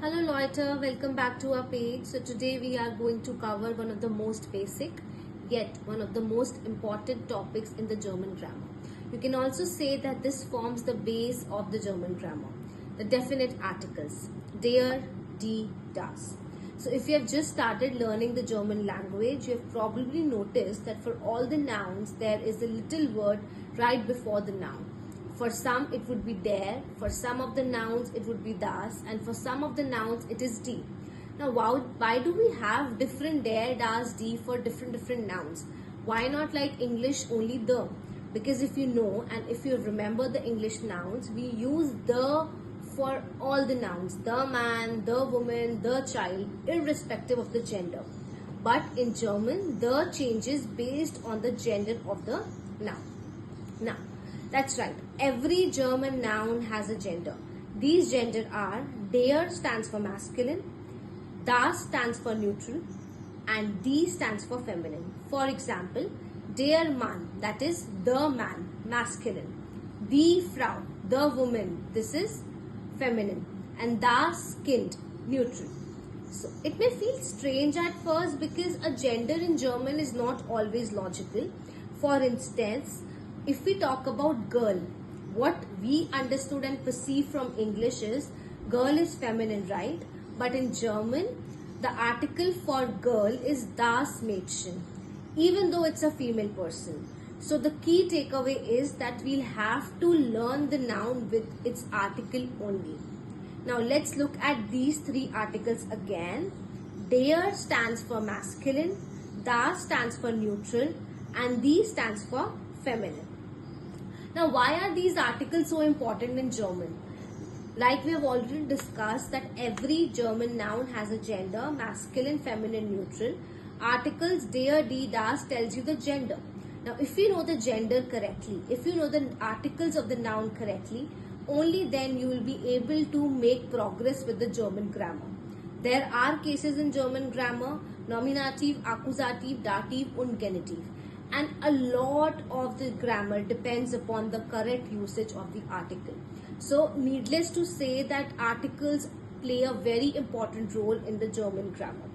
Hello Loiter, welcome back to our page. So today we are going to cover one of the most basic yet one of the most important topics in the German grammar. You can also say that this forms the base of the German grammar. The definite articles, der, die, das. So if you have just started learning the German language, you have probably noticed that for all the nouns there is a little word right before the noun. For some it would be der, for some of the nouns it would be das, and for some of the nouns it is die. Now why do we have different der, das, die for different nouns? Why not like English only the? Because if you know and if you remember the English nouns, we use the for all the nouns, the man, the woman, the child, irrespective of the gender. But in German, the changes based on the gender of the noun. Now, that's right. Every German noun has a gender. These gender are der stands for masculine, das stands for neutral, and die stands for feminine. For example, der Mann, that is the man, masculine. Die Frau, the woman, this is feminine. And das Kind, neutral. So it may feel strange at first because a gender in German is not always logical. For instance, if we talk about girl, what we understood and perceive from English is girl is feminine, right? But in German, the article for girl is das Mädchen, even though it's a female person. So the key takeaway is that we'll have to learn the noun with its article only. Now let's look at these three articles again. Der stands for masculine, das stands for neutral, and die stands for feminine. Now, why are these articles so important in German? Like we have already discussed that every German noun has a gender, masculine, feminine, neutral. Articles der, die, das tells you the gender. Now, if you know the gender correctly, if you know the articles of the noun correctly, only then you will be able to make progress with the German grammar. There are cases in German grammar, nominative, accusative, dative und genitive. And a lot of the grammar depends upon the correct usage of the article. So needless to say that articles play a very important role in the German grammar.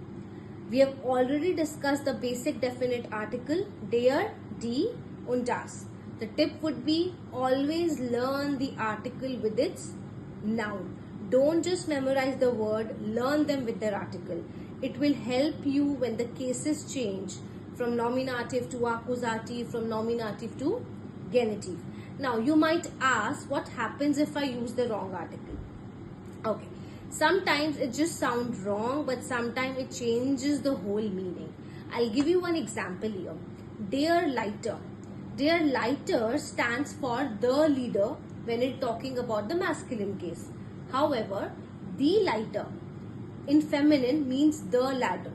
We have already discussed the basic definite article der, die und das. The tip would be always learn the article with its noun. Don't just memorize the word, learn them with their article. It will help you when the cases change from nominative to accusative, from nominative to genitive. Now, you might ask, what happens if I use the wrong article? Okay, sometimes it just sounds wrong, but sometimes it changes the whole meaning. I'll give you one example here. Der Leiter. Der Leiter stands for the leader when it's talking about the masculine case. However, die Leiter in feminine means the ladder.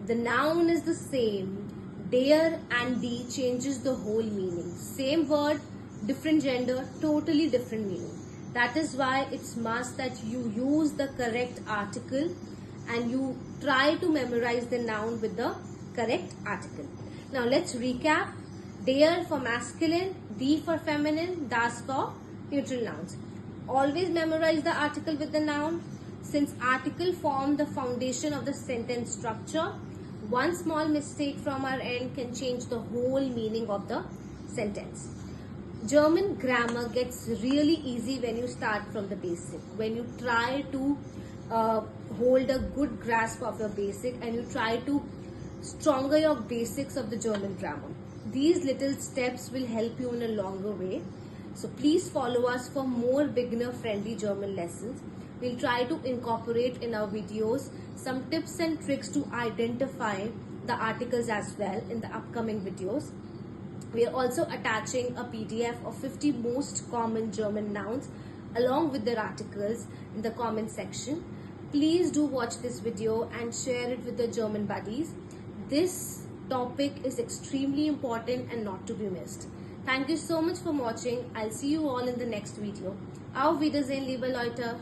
The noun is the same. Der and die changes the whole meaning. Same word, different gender, totally different meaning. That is why it's must that you use the correct article and you try to memorize the noun with the correct article. Now let's recap. Der for masculine, die for feminine, das for neutral nouns. Always memorize the article with the noun. Since article form the foundation of the sentence structure, one small mistake from our end can change the whole meaning of the sentence. German grammar gets really easy when you start from the basic. When you try to hold a good grasp of your basic and you try to stronger your basics of the German grammar. These little steps will help you in a longer way. So please follow us for more beginner-friendly German lessons. We'll try to incorporate in our videos some tips and tricks to identify the articles as well in the upcoming videos. We are also attaching a PDF of 50 most common German nouns along with their articles in the comment section. Please do watch this video and share it with the German buddies. This topic is extremely important and not to be missed. Thank you so much for watching. I'll see you all in the next video. Auf Wiedersehen, liebe Leute.